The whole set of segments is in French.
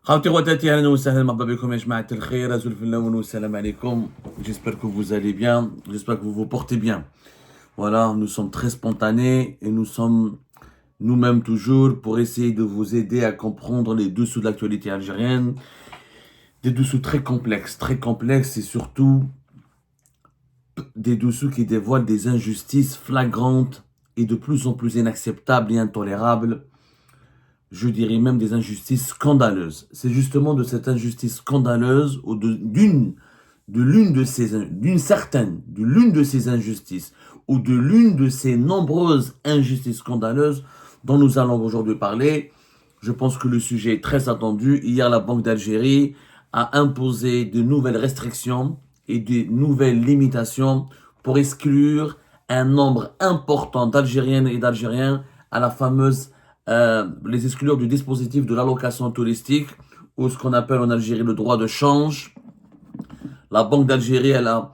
خاوتي خواتاتي اهلا وسهلا مرحبا بكم يا جماعة الخير أزول في اللون والسلام عليكم. J'espère que vous allez bien, j'espère que vous vous portez bien. Voilà, nous sommes très spontanés et nous sommes nous-mêmes toujours pour essayer de vous aider à comprendre les dessous de l'actualité algérienne, des dessous très complexes et surtout des dessous qui dévoilent des injustices flagrantes et de plus en plus inacceptables et intolérables. Je dirais même des injustices scandaleuses. C'est justement de cette injustice scandaleuse ou de l'une de ces injustices ou de l'une de ces nombreuses injustices scandaleuses dont nous allons aujourd'hui parler. Je pense que le sujet est très attendu. Hier, la Banque d'Algérie a imposé de nouvelles restrictions et de nouvelles limitations pour exclure un nombre important d'Algériennes et d'Algériens à la fameuse les exclure du dispositif de l'allocation touristique ou ce qu'on appelle en Algérie le droit de change. La Banque d'Algérie, elle a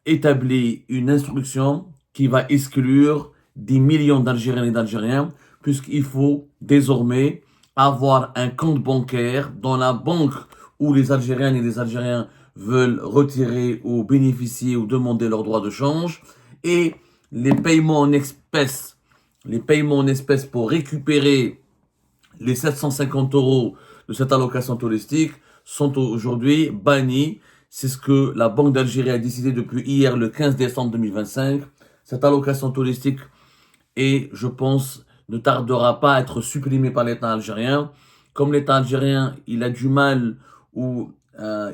établi une instruction qui va exclure des millions d'Algériennes et d'Algériens puisqu'il faut désormais avoir un compte bancaire dans la banque où les Algériennes et les Algériens veulent retirer ou bénéficier ou demander leur droit de change et les paiements en espèces pour récupérer les 750 € de cette allocation touristique sont aujourd'hui bannis. C'est ce que la Banque d'Algérie a décidé depuis hier, le 15 décembre 2025. Cette allocation touristique, et je pense, ne tardera pas à être supprimée par l'État algérien. Comme l'État algérien, il a du mal ou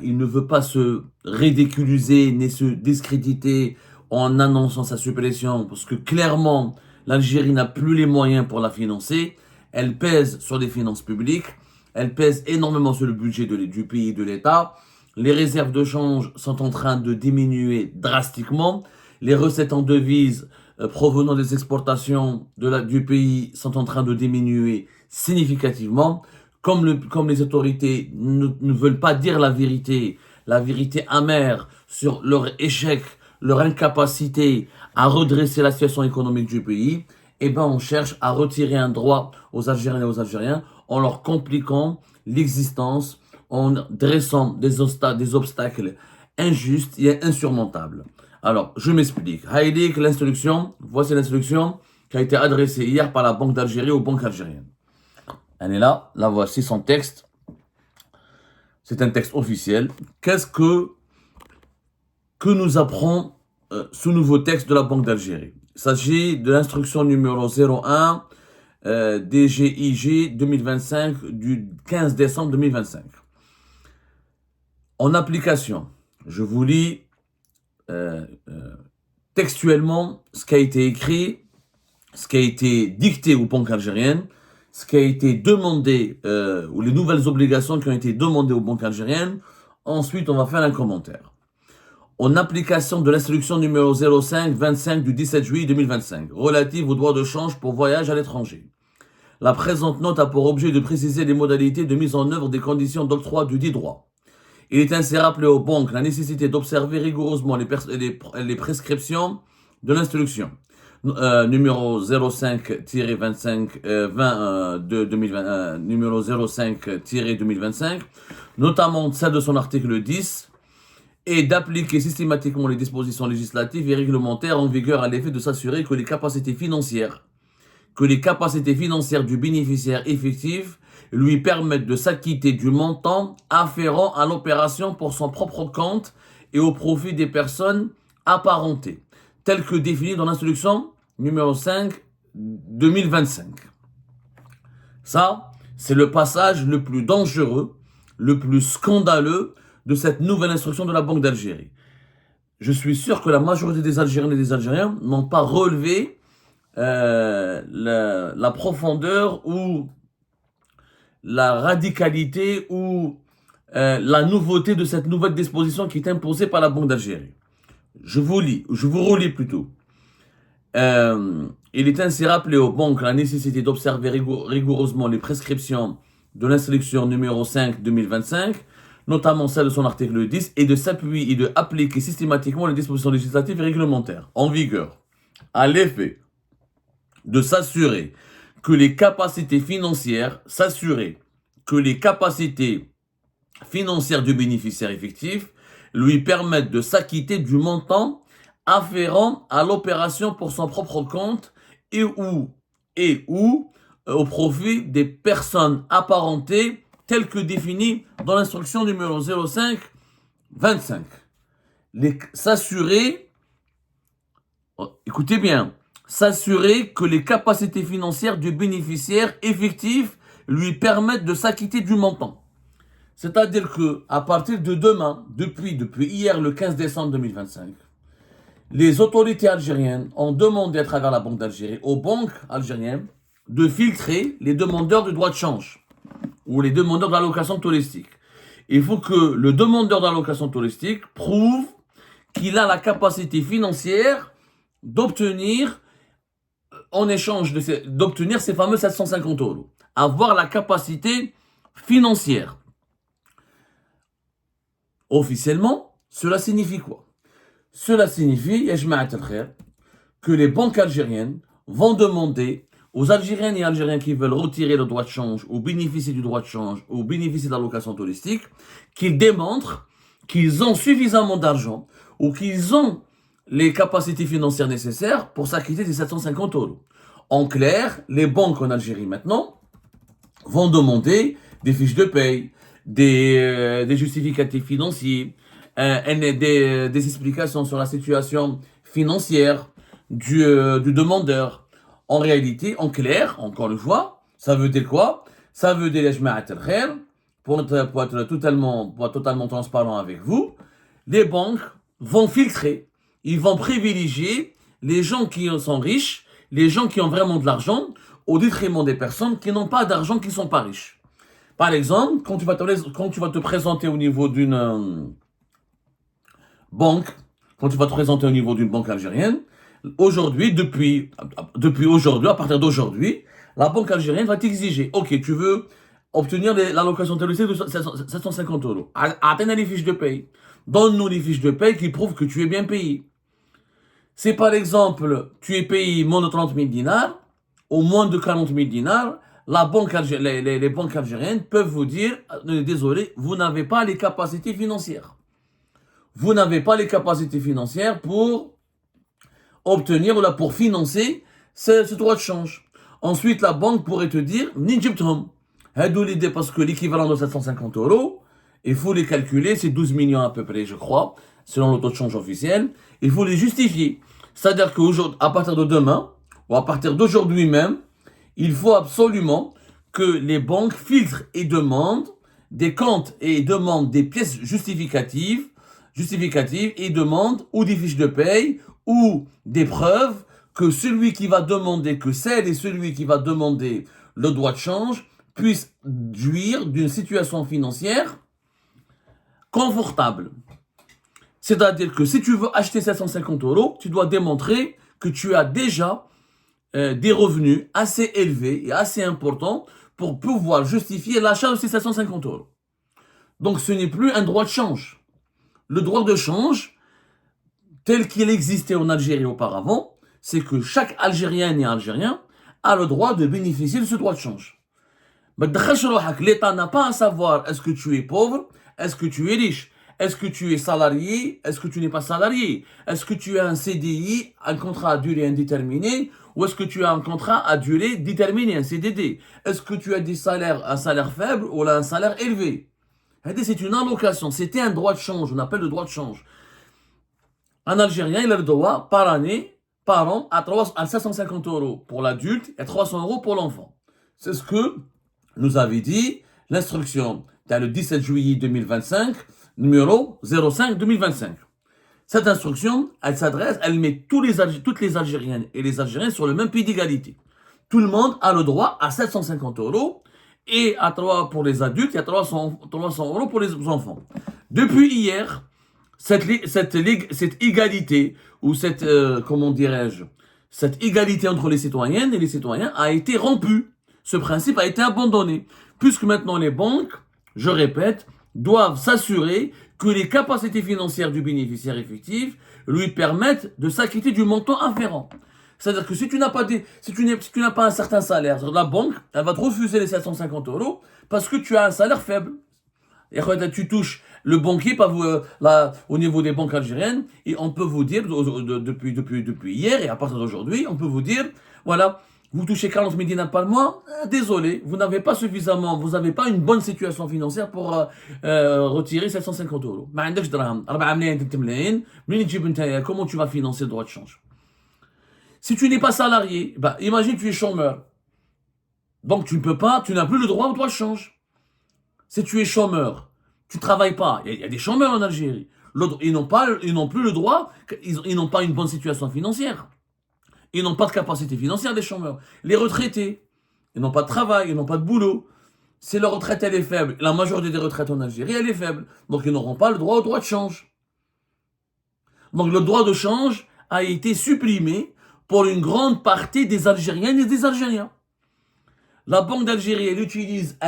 il ne veut pas se ridiculiser ni se discréditer en annonçant sa suppression, parce que clairement, l'Algérie n'a plus les moyens pour la financer. Elle pèse sur les finances publiques. Elle pèse énormément sur le budget du pays et de l'État. Les réserves de change sont en train de diminuer drastiquement. Les recettes en devises provenant des exportations du pays sont en train de diminuer significativement. Comme les autorités ne veulent pas dire la vérité amère sur leur échec, leur incapacité à redresser la situation économique du pays, eh ben on cherche à retirer un droit aux Algériens et aux Algériens en leur compliquant l'existence, en dressant des obstacles injustes et insurmontables. Alors, je m'explique. Haïdik, voici l'instruction qui a été adressée hier par la Banque d'Algérie aux banques algériennes. Elle est là, voici son texte. C'est un texte officiel. Qu'est-ce que nous apprend ce nouveau texte de la Banque d'Algérie? Il s'agit de l'instruction numéro 01 DGIG 2025 du 15 décembre 2025. En application, je vous lis textuellement ce qui a été écrit, ce qui a été dicté aux banques algériennes, ce qui a été demandé, ou les nouvelles obligations qui ont été demandées aux banques algériennes. Ensuite, on va faire un commentaire. En application de l'instruction numéro 05-25 du 17 juillet 2025, relative au droit de change pour voyage à l'étranger. La présente note a pour objet de préciser les modalités de mise en œuvre des conditions d'octroi du dit droit. Il est ainsi rappelé aux banques la nécessité d'observer rigoureusement les prescriptions de l'instruction numéro 05-25 de 2020, numéro 05-2025, notamment celle de son article 10, et d'appliquer systématiquement les dispositions législatives et réglementaires en vigueur à l'effet de s'assurer que les capacités financières du bénéficiaire effectif lui permettent de s'acquitter du montant afférent à l'opération pour son propre compte et au profit des personnes apparentées, tel que défini dans l'instruction numéro 5-2025. Ça, c'est le passage le plus dangereux, le plus scandaleux de cette nouvelle instruction de la Banque d'Algérie. Je suis sûr que la majorité des Algériennes et des Algériens n'ont pas relevé la profondeur ou la radicalité ou la nouveauté de cette nouvelle disposition qui est imposée par la Banque d'Algérie. Je vous relis plutôt. Il est ainsi rappelé aux banques la nécessité d'observer rigoureusement les prescriptions de l'instruction numéro 5-2025, notamment celle de son article 10, et de s'appuyer et de appliquer systématiquement les dispositions législatives et réglementaires en vigueur, à l'effet de s'assurer que les capacités financières que les capacités financières du bénéficiaire effectif lui permettent de s'acquitter du montant afférent à l'opération pour son propre compte et ou au profit des personnes apparentées telles que définies dans l'instruction numéro 05-25. S'assurer, écoutez bien, s'assurer que les capacités financières du bénéficiaire effectif lui permettent de s'acquitter du montant. C'est-à-dire que à partir de demain, depuis hier le 15 décembre 2025, les autorités algériennes ont demandé à travers la Banque d'Algérie aux banques algériennes de filtrer les demandeurs de droits de change ou les demandeurs d'allocation touristique. Il faut que le demandeur d'allocation touristique prouve qu'il a la capacité financière d'obtenir, en échange d'obtenir ces fameux 750 euros. Avoir la capacité financière. Officiellement, cela signifie quoi? Cela signifie, que les banques algériennes vont demander aux Algériennes et Algériens qui veulent retirer le droit de change ou bénéficier du droit de change ou bénéficier de l'allocation touristique, qu'ils démontrent qu'ils ont suffisamment d'argent ou qu'ils ont les capacités financières nécessaires pour s'acquitter des 750 euros. En clair, les banques en Algérie maintenant vont demander des fiches de paye, des justificatifs financiers, des explications sur la situation financière du demandeur. En réalité, en clair, encore une fois, ça veut dire quoi? Ça veut dire, pour être totalement transparent avec vous, les banques vont filtrer, ils vont privilégier les gens qui sont riches, les gens qui ont vraiment de l'argent, au détriment des personnes qui n'ont pas d'argent, qui ne sont pas riches. Par exemple, quand tu vas te présenter au niveau d'une banque, quand tu vas te présenter au niveau d'une banque algérienne, aujourd'hui, depuis aujourd'hui, à partir d'aujourd'hui, la banque algérienne va t'exiger, ok, tu veux obtenir l'allocation touristique de 750 euros. Atteindre les fiches de paye. Donne-nous les fiches de paye qui prouvent que tu es bien payé. Si par exemple, tu es payé moins de 30 000 dinars, ou moins de 40 000 dinars, les banques algériennes peuvent vous dire, désolé, vous n'avez pas les capacités financières. Vous n'avez pas les capacités financières pour obtenir ou là pour financer ce droit de change. Ensuite, la banque pourrait te dire, Ninjibtom, l'idée parce que l'équivalent de 750 euros, il faut les calculer, c'est 12 millions à peu près, je crois, selon le taux de change officiel. Il faut les justifier. C'est-à-dire qu'à partir de demain, ou à partir d'aujourd'hui même, il faut absolument que les banques filtrent et demandent des comptes et demandent des pièces justificatives et demandent ou des fiches de paye ou des preuves que celui qui va demander, que celle et celui qui va demander le droit de change puisse jouir d'une situation financière confortable. C'est-à-dire que si tu veux acheter 750 euros, tu dois démontrer que tu as déjà des revenus assez élevés et assez importants pour pouvoir justifier l'achat de ces 750 euros. Donc ce n'est plus un droit de change. Le droit de change, tel qu'il existait en Algérie auparavant, c'est que chaque Algérienne et Algérien a le droit de bénéficier de ce droit de change. L'État n'a pas à savoir est-ce que tu es pauvre, est-ce que tu es riche, est-ce que tu es salarié, est-ce que tu n'es pas salarié, est-ce que tu as un CDI, un contrat à durée indéterminée, ou est-ce que tu as un contrat à durée déterminée, un CDD, est-ce que tu as un salaire faible ou un salaire élevé. C'est une allocation, c'était un droit de change, on appelle le droit de change. Un Algérien, il a le droit par année, par an, à 750 euros pour l'adulte et 300 euros pour l'enfant. C'est ce que nous avait dit l'instruction le 17 juillet 2025, numéro 05-2025. Cette instruction, elle met toutes les Algériennes et les Algériens sur le même pied d'égalité. Tout le monde a le droit à 750 euros et à 3 pour les adultes et à 300 euros pour les enfants. Depuis hier, cette égalité, ou cette égalité entre les citoyennes et les citoyens a été rompue. Ce principe a été abandonné, puisque maintenant les banques, je répète, doivent s'assurer que les capacités financières du bénéficiaire effectif lui permettent de s'acquitter du montant afférent. C'est-à-dire que si tu n'as pas, si tu n'as pas un certain salaire, la banque, elle va te refuser les 750 euros parce que tu as un salaire faible. Et quand tu touches le banquier, pas vous, là, au niveau des banques algériennes, et on peut vous dire, depuis hier et à partir d'aujourd'hui, on peut vous dire, voilà, vous touchez 40 000 dinars par mois, désolé, vous n'avez pas suffisamment, vous n'avez pas une bonne situation financière pour retirer 750 euros. Comment tu vas financer le droit de change? Si tu n'es pas salarié, bah, imagine tu es chômeur. Donc tu ne peux pas, tu n'as plus le droit au droit de change. Si tu es chômeur, tu ne travailles pas, il y a des chômeurs en Algérie. Ils n'ont plus le droit, ils n'ont pas une bonne situation financière. Ils n'ont pas de capacité financière, des chômeurs. Les retraités, ils n'ont pas de travail, ils n'ont pas de boulot. Si leur retraite elle est faible, la majorité des retraites en Algérie elle est faible. Donc ils n'auront pas le droit au droit de change. Donc le droit de change a été supprimé pour une grande partie des Algériennes et des Algériens. La Banque d'Algérie, elle utilise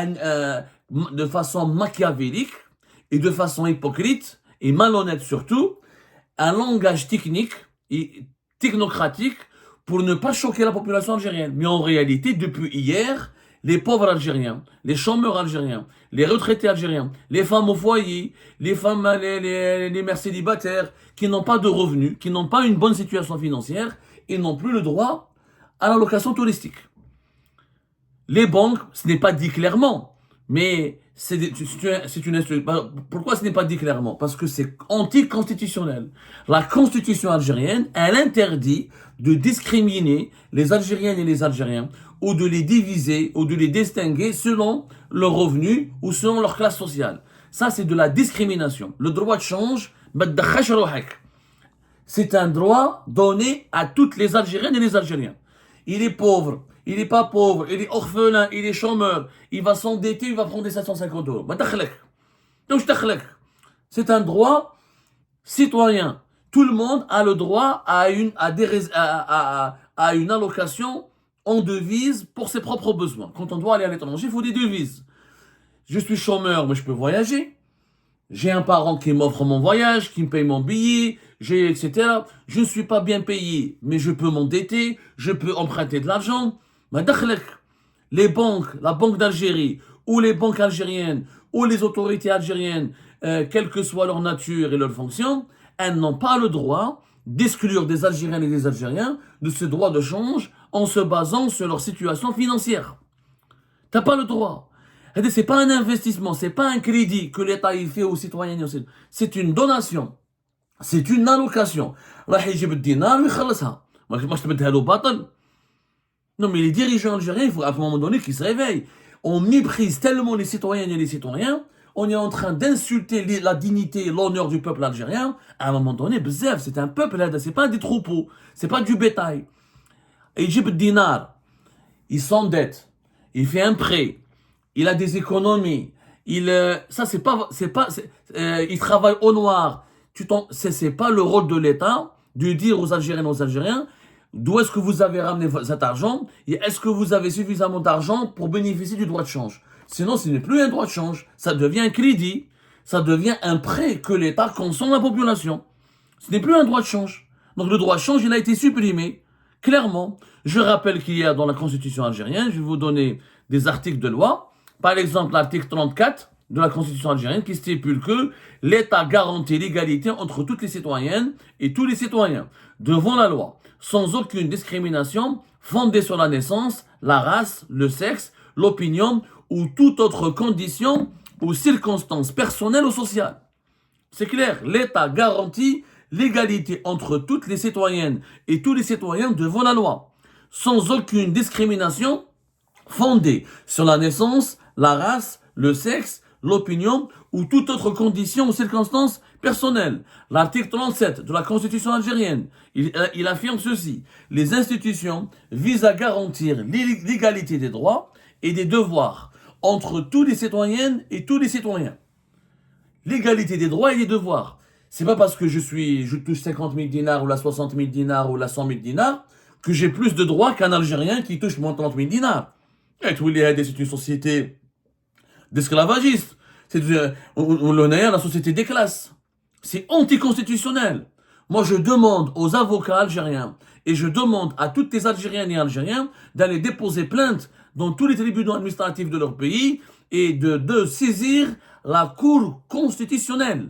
de façon machiavélique et de façon hypocrite et malhonnête surtout, un langage technique et technocratique pour ne pas choquer la population algérienne. Mais en réalité, depuis hier, les pauvres Algériens, les chômeurs algériens, les retraités algériens, les femmes au foyer, les femmes, les mères célibataires, qui n'ont pas de revenus, qui n'ont pas une bonne situation financière, ils n'ont plus le droit à l'allocation touristique. Les banques, ce n'est pas dit clairement, mais pourquoi ce n'est pas dit clairement? Parce que c'est anticonstitutionnel. La constitution algérienne, elle interdit de discriminer les Algériennes et les Algériens, ou de les diviser, ou de les distinguer selon leurs revenus ou selon leur classe sociale. Ça, c'est de la discrimination. Le droit de change, c'est un droit donné à toutes les Algériennes et les Algériens. Il est pauvre, il n'est pas pauvre, il est orphelin, il est chômeur, il va s'endetter, il va prendre des 750 euros. C'est un droit citoyen. Tout le monde a le droit à une allocation en devise pour ses propres besoins. Quand on doit aller à l'étranger, il faut des devises. Je suis chômeur, mais je peux voyager. J'ai un parent qui m'offre mon voyage, qui me paye mon billet, etc. Je ne suis pas bien payé, mais je peux m'endetter, je peux emprunter de l'argent. Les banques, la Banque d'Algérie, ou les banques algériennes, ou les autorités algériennes, quelle que soit leur nature et leur fonction, elles n'ont pas le droit d'exclure des Algériennes et des Algériens de ce droit de change en se basant sur leur situation financière. T'as pas le droit. C'est pas un investissement, c'est pas un crédit que l'État y fait aux citoyens. C'est une donation. C'est une allocation. Non, mais les dirigeants algériens, il faut à un moment donné qu'ils se réveillent. On méprise tellement les citoyennes et les citoyens, on est en train d'insulter la dignité et l'honneur du peuple algérien. À un moment donné, bzef, c'est un peuple, c'est pas des troupeaux, c'est pas du bétail. Égypte dinar, il s'endette, il fait un prêt, il a des économies, il travaille au noir. C'est pas le rôle de l'État de dire aux Algériennes et aux Algériens d'où est-ce que vous avez ramené cet argent et est-ce que vous avez suffisamment d'argent pour bénéficier du droit de change. Sinon, ce n'est plus un droit de change, ça devient un crédit, ça devient un prêt que l'État consomme à la population. Ce n'est plus un droit de change. Donc le droit de change, il a été supprimé, clairement. Je rappelle qu'il y a dans la Constitution algérienne, je vais vous donner des articles de loi, par exemple l'article 34 de la Constitution algérienne qui stipule que l'État garantit l'égalité entre toutes les citoyennes et tous les citoyens devant la loi, sans aucune discrimination fondée sur la naissance, la race, le sexe, l'opinion ou toute autre condition ou circonstance personnelle ou sociale. C'est clair, l'État garantit l'égalité entre toutes les citoyennes et tous les citoyens devant la loi, sans aucune discrimination fondée sur la naissance, la race, le sexe, l'opinion ou toute autre condition ou circonstance personnelle. L'article 37 de la Constitution algérienne, il affirme ceci. Les institutions visent à garantir l'égalité des droits et des devoirs entre tous les citoyennes et tous les citoyens. L'égalité des droits et des devoirs. C'est pas parce que je touche 50 000 dinars ou la 60 000 dinars ou la 100 000 dinars que j'ai plus de droits qu'un Algérien qui touche moins de 30 000 dinars. Et c'est une société d'esclavagistes. C'est la société des classes. C'est anticonstitutionnel. Moi, je demande aux avocats algériens et je demande à toutes les Algériennes et Algériens d'aller déposer plainte dans tous les tribunaux administratifs de leur pays et de saisir la Cour constitutionnelle.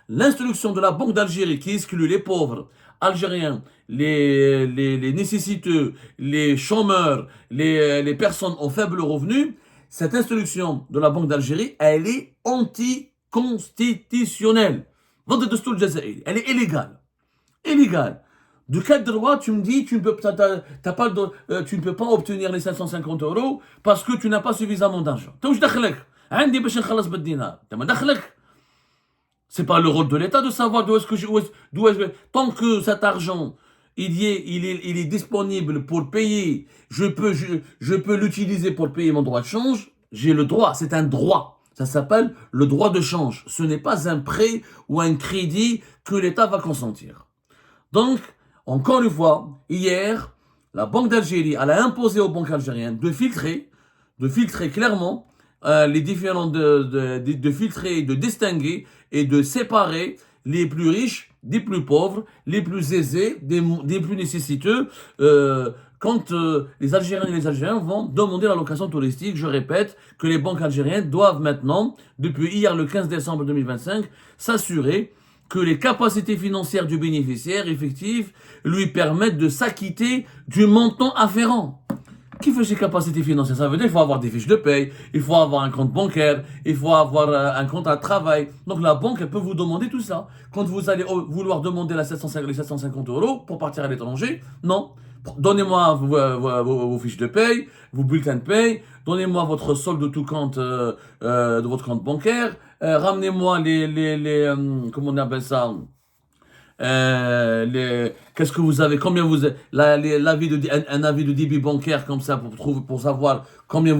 L'instruction de la Banque d'Algérie qui exclut les pauvres algériens, les nécessiteux, les chômeurs, les personnes aux faibles revenus, cette instruction de la Banque d'Algérie, elle est anticonstitutionnelle. Elle est illégale. Illégale. De quel droit tu me dis tu ne peux pas obtenir les 550 euros parce que tu n'as pas suffisamment d'argent. C'est pas le rôle de l'État de savoir tant que cet argent il est disponible pour payer, je peux l'utiliser pour payer mon droit de change, j'ai le droit, c'est un droit. Ça s'appelle le droit de change. Ce n'est pas un prêt ou un crédit que l'État va consentir. Donc, encore une fois, hier, la Banque d'Algérie, elle a imposé aux banques algériennes de filtrer clairement les différents, de filtrer, de distinguer et de séparer les plus riches des plus pauvres, les plus aisés des plus nécessiteux, quand les Algériens et les Algériens vont demander la location touristique. Je répète que les banques algériennes doivent maintenant, depuis hier le 15 décembre 2025, s'assurer que les capacités financières du bénéficiaire effectif lui permettent de s'acquitter du montant afférent. Qui fait ses capacités financières? Ça veut dire qu'il faut avoir des fiches de paye, il faut avoir un compte bancaire, il faut avoir un compte à travail. Donc la banque, elle peut vous demander tout ça. Quand vous allez vouloir demander les 750 euros pour partir à l'étranger, non. Donnez-moi vos fiches de paye, vos bulletins de paye, donnez-moi votre solde de tout compte de votre compte bancaire, ramenez-moi comment on appelle ça, qu'est-ce que vous avez, combien vous un avis de débit bancaire comme ça pour savoir combien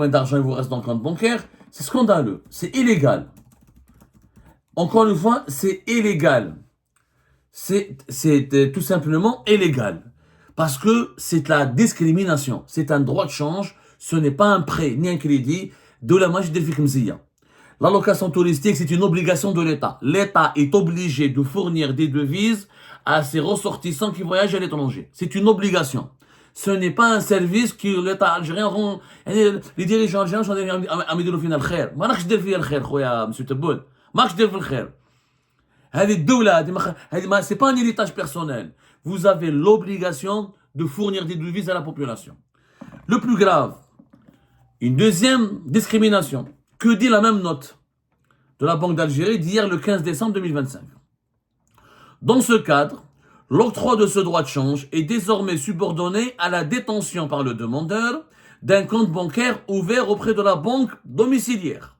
d'argent il vous reste dans le compte bancaire. C'est scandaleux, c'est illégal. Encore une fois, c'est illégal. C'est tout simplement illégal. Parce que c'est la discrimination. C'est un droit de change. Ce n'est pas un prêt ni un crédit de la Majid el-Fikmziya. L'allocation touristique, c'est une obligation de l'État. L'État est obligé de fournir des devises à ses ressortissants qui voyagent à l'étranger. C'est une obligation. Ce n'est pas un service que l'État algérien rend. Les dirigeants algériens sont amis de l'ofin al-khair. Ma nakh dir fi al-khair, khoya, monsieur Tebboune. Ma nakh dir fi al-khair. C'est pas un héritage personnel. Vous avez l'obligation de fournir des devises à la population. Le plus grave, une deuxième discrimination. Que dit la même note de la Banque d'Algérie d'hier le 15 décembre 2025? Dans ce cadre, l'octroi de ce droit de change est désormais subordonné à la détention par le demandeur d'un compte bancaire ouvert auprès de la banque domiciliaire.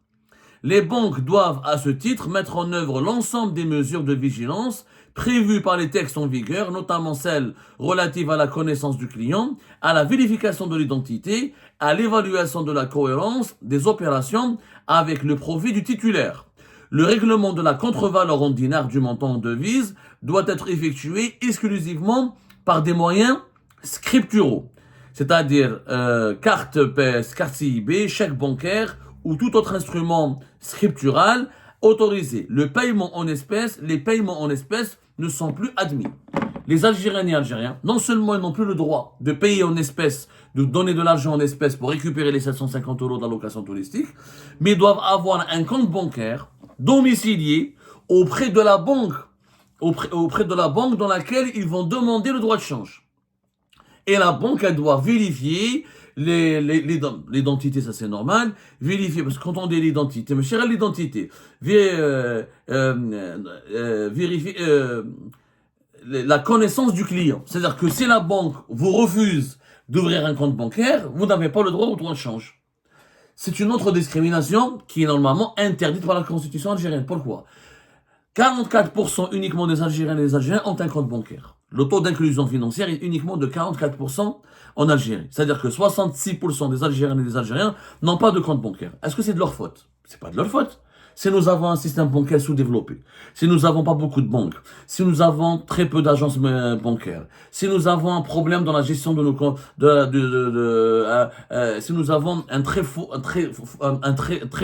Les banques doivent à ce titre mettre en œuvre l'ensemble des mesures de vigilance prévues par les textes en vigueur, notamment celles relatives à la connaissance du client, à la vérification de l'identité, à l'évaluation de la cohérence des opérations avec le profit du titulaire. Le règlement de la contre-valeur en dinars du montant en devise doit être effectué exclusivement par des moyens scripturaux, c'est-à-dire carte PES, carte CIB, chèque bancaire ou tout autre instrument scriptural autorisé. Les paiements en espèces ne sont plus admis. Les Algériennes et Algériens, non seulement ils n'ont plus le droit de payer en espèces, de donner de l'argent en espèces pour récupérer les 750 euros d'allocation touristique, mais ils doivent avoir un compte bancaire domicilié auprès de la banque, dans laquelle ils vont demander le droit de change. Et la banque, elle doit vérifier l'identité, ça c'est normal. Vérifier, parce que quand on dit l'identité, mais chérie, l'identité, vérifier la connaissance du client. C'est-à-dire que si la banque vous refuse d'ouvrir un compte bancaire, vous n'avez pas le droit au droit de change. C'est une autre discrimination qui est normalement interdite par la Constitution algérienne. Pourquoi? 44% uniquement des Algériens et des Algériens ont un compte bancaire. Le taux d'inclusion financière est uniquement de 44% en Algérie. C'est-à-dire que 66% des Algériens et des Algériens n'ont pas de compte bancaire. Est-ce que c'est de leur faute? C'est pas de leur faute. Si nous avons un système bancaire sous-développé, si nous n'avons pas beaucoup de banques, si nous avons très peu d'agences bancaires, si nous avons un problème dans la gestion de nos comptes, si nous avons un très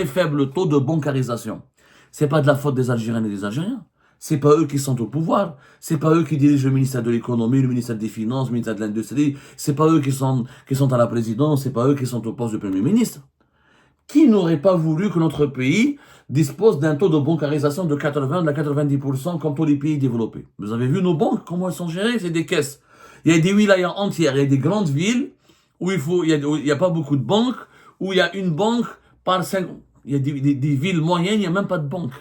faible taux de bancarisation, c'est pas de la faute des Algériens et des Algériens. C'est pas eux qui sont au pouvoir. C'est pas eux qui dirigent le ministère de l'économie, le ministère des finances, le ministère de l'industrie. C'est pas eux qui sont à la présidence. C'est pas eux qui sont au poste de premier ministre. Qui n'aurait pas voulu que notre pays dispose d'un taux de bancarisation de 80 à 90% comme tous les pays développés? Vous avez vu nos banques, comment elles sont gérées? C'est des caisses. Il y a des wilayas entières, il y a des grandes villes où il y a pas beaucoup de banques, où il y a une banque par 5. Il y a des villes moyennes, il n'y a même pas de banque.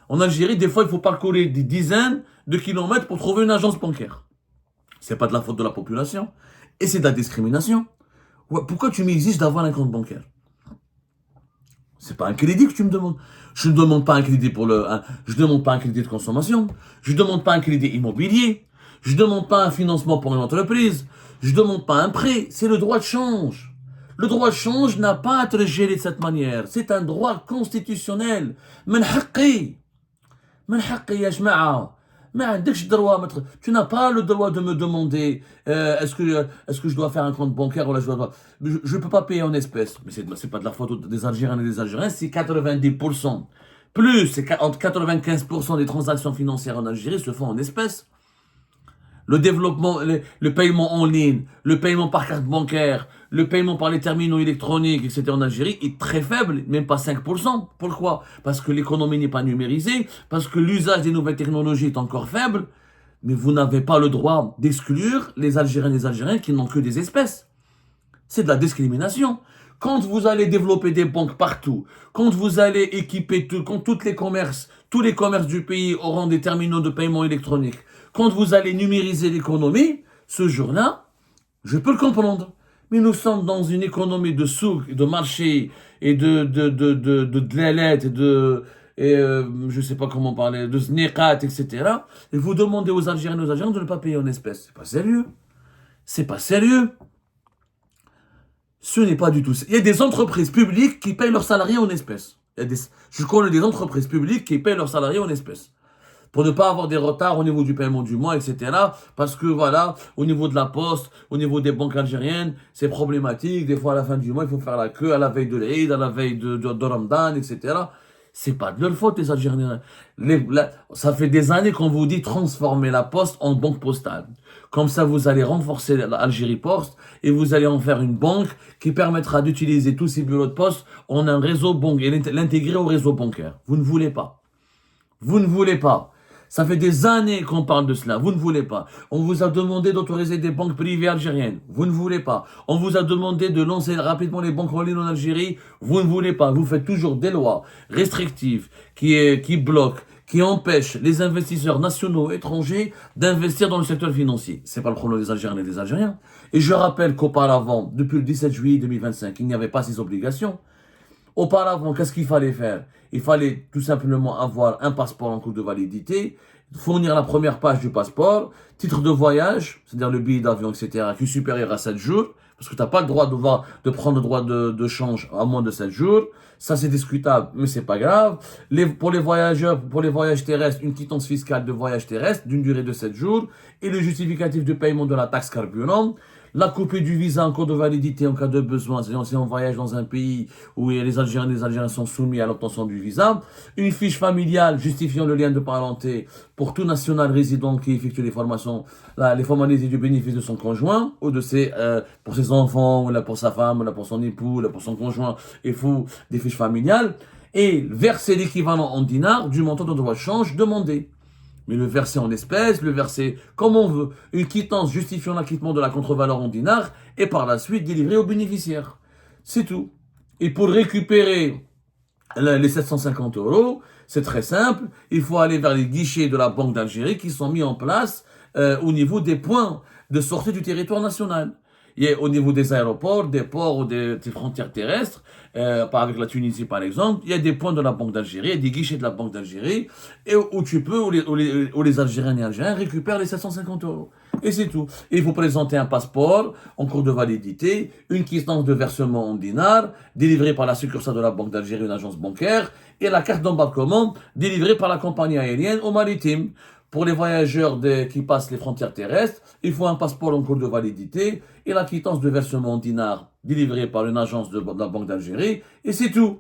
En Algérie, des fois, il faut parcourir des dizaines de kilomètres pour trouver une agence bancaire. C'est pas de la faute de la population. Et c'est de la discrimination. Ouais, pourquoi tu m'exiges d'avoir un compte bancaire? C'est pas un crédit que tu me demandes. Je ne demande pas un crédit je demande pas un crédit de consommation. Je ne demande pas un crédit immobilier. Je ne demande pas un financement pour une entreprise. Je ne demande pas un prêt. C'est le droit de change. Le droit de change n'a pas à être géré de cette manière. C'est un droit constitutionnel. من حقي يا جماعة. ما عندكش droit. Tu n'as pas le droit de me demander est-ce que je dois faire un compte bancaire ou là je ne peux pas payer en espèces. Mais c'est pas de la faute des Algériens et des Algériens, c'est 90%. Entre 95% des transactions financières en Algérie se font en espèces. Le développement, le paiement en ligne, le paiement par carte bancaire, le paiement par les terminaux électroniques, etc. en Algérie est très faible, même pas 5%. Pourquoi? Parce que l'économie n'est pas numérisée, parce que l'usage des nouvelles technologies est encore faible, mais vous n'avez pas le droit d'exclure les Algériennes et les Algériens qui n'ont que des espèces. C'est de la discrimination. Quand vous allez développer des banques partout, quand vous allez équiper quand tous les commerces du pays auront des terminaux de paiement électronique, quand vous allez numériser l'économie, ce jour-là, je peux le comprendre. Mais nous sommes dans une économie de souk, de marché et de dlalet et je sais pas comment parler, de zniqat, etc. Et vous demandez aux Algériens et aux Algériens de ne pas payer en espèces. C'est pas sérieux. C'est pas sérieux. Ce n'est pas du tout ça. Il y a des entreprises publiques qui payent leurs salariés en espèces. Je connais des entreprises publiques qui payent leurs salariés en espèces. Pour ne pas avoir des retards au niveau du paiement du mois, etc. Parce que voilà, au niveau de la poste, au niveau des banques algériennes, c'est problématique. Des fois, à la fin du mois, il faut faire la queue à la veille de l'Eid, à la veille de Ramadan, etc. C'est pas de leur faute, les Algériens. Ça fait des années qu'on vous dit transformer la poste en banque postale. Comme ça, vous allez renforcer l'Algérie Poste et vous allez en faire une banque qui permettra d'utiliser tous ces bureaux de poste en un réseau bancaire et l'intégrer au réseau bancaire. Vous ne voulez pas. Vous ne voulez pas. Ça fait des années qu'on parle de cela. Vous ne voulez pas. On vous a demandé d'autoriser des banques privées algériennes. Vous ne voulez pas. On vous a demandé de lancer rapidement les banques en ligne en Algérie. Vous ne voulez pas. Vous faites toujours des lois restrictives qui bloquent, qui empêchent les investisseurs nationaux et étrangers d'investir dans le secteur financier. C'est pas le problème des Algériens et des Algériens. Et je rappelle qu'auparavant, depuis le 17 juillet 2025, il n'y avait pas ces obligations. Auparavant, qu'est-ce qu'il fallait faire? Il fallait tout simplement avoir un passeport en cours de validité, fournir la première page du passeport, titre de voyage, c'est-à-dire le billet d'avion, etc., qui est supérieur à 7 jours, parce que tu n'as pas le droit de prendre le droit de change à moins de 7 jours. Ça, c'est discutable, mais c'est pas grave. Pour les voyageurs, pour les voyages terrestres, une quittance fiscale de voyage terrestre d'une durée de 7 jours et le justificatif de paiement de la taxe carburant. La copie du visa en cours de validité en cas de besoin, c'est-à-dire si on voyage dans un pays où les Algériens sont soumis à l'obtention du visa. Une fiche familiale justifiant le lien de parenté pour tout national résident qui effectue les formalités du bénéfice de son conjoint ou pour ses enfants, ou là pour sa femme, ou là pour son époux, ou là pour son conjoint. Il faut des fiches familiales et verser l'équivalent en dinars du montant de droit de change demandé. Mais le verser en espèces, le verser comme on veut, une quittance justifiant l'acquittement de la contre-valeur en dinars, et par la suite délivrée aux bénéficiaires. C'est tout. Et pour récupérer les 750 €, c'est très simple, il faut aller vers les guichets de la Banque d'Algérie qui sont mis en place au niveau des points de sortie du territoire national. Il y a au niveau des aéroports, des ports ou des frontières terrestres, avec la Tunisie par exemple, il y a des points de la Banque d'Algérie, il y a des guichets de la Banque d'Algérie, et où les Algériens et Algériens récupèrent les 750 €. Et c'est tout. Et il faut présenter un passeport en cours de validité, une quittance de versement en dinars, délivrée par la succursale de la Banque d'Algérie, une agence bancaire, et la carte d'embarquement délivrée par la compagnie aérienne au maritime. Pour les voyageurs qui passent les frontières terrestres, il faut un passeport en cours de validité et la quittance de versement en dinars délivrée par une agence de la Banque d'Algérie, et c'est tout.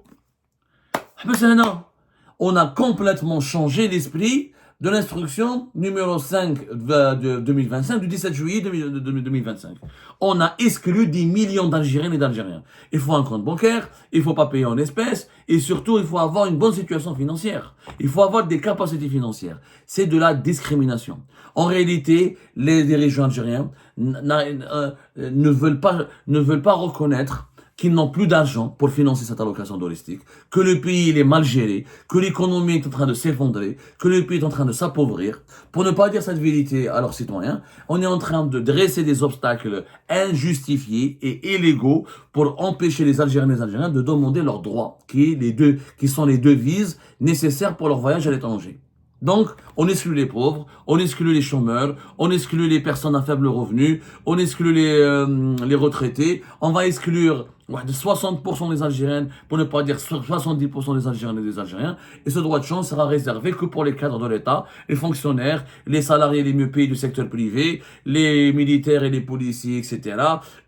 on a complètement changé l'esprit de l'instruction numéro 5 de 2025, du 17 juillet 2025. On a exclu des millions d'Algériennes et d'Algériens. Il faut un compte bancaire, il ne faut pas payer en espèces, et surtout, il faut avoir une bonne situation financière. Il faut avoir des capacités financières. C'est de la discrimination. En réalité, les dirigeants algériens ne veulent pas reconnaître qu'ils n'ont plus d'argent pour financer cette allocation touristique, que le pays il est mal géré, que l'économie est en train de s'effondrer, que le pays est en train de s'appauvrir. Pour ne pas dire cette vérité à leurs citoyens, on est en train de dresser des obstacles injustifiés et illégaux pour empêcher les Algériens et les Algériens de demander leurs droits, qui sont les devises nécessaires pour leur voyage à l'étranger. Donc, on exclut les pauvres, on exclut les chômeurs, on exclut les personnes à faible revenu, on exclut les retraités, on va exclure 60% des Algériennes, pour ne pas dire 70% des Algériennes et des Algériens, et ce droit de chance sera réservé que pour les cadres de l'État, les fonctionnaires, les salariés les mieux payés du secteur privé, les militaires et les policiers, etc.,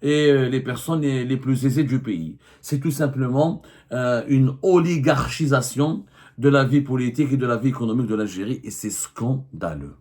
et les personnes les plus aisées du pays. C'est tout simplement une oligarchisation de la vie politique et de la vie économique de l'Algérie, et c'est scandaleux.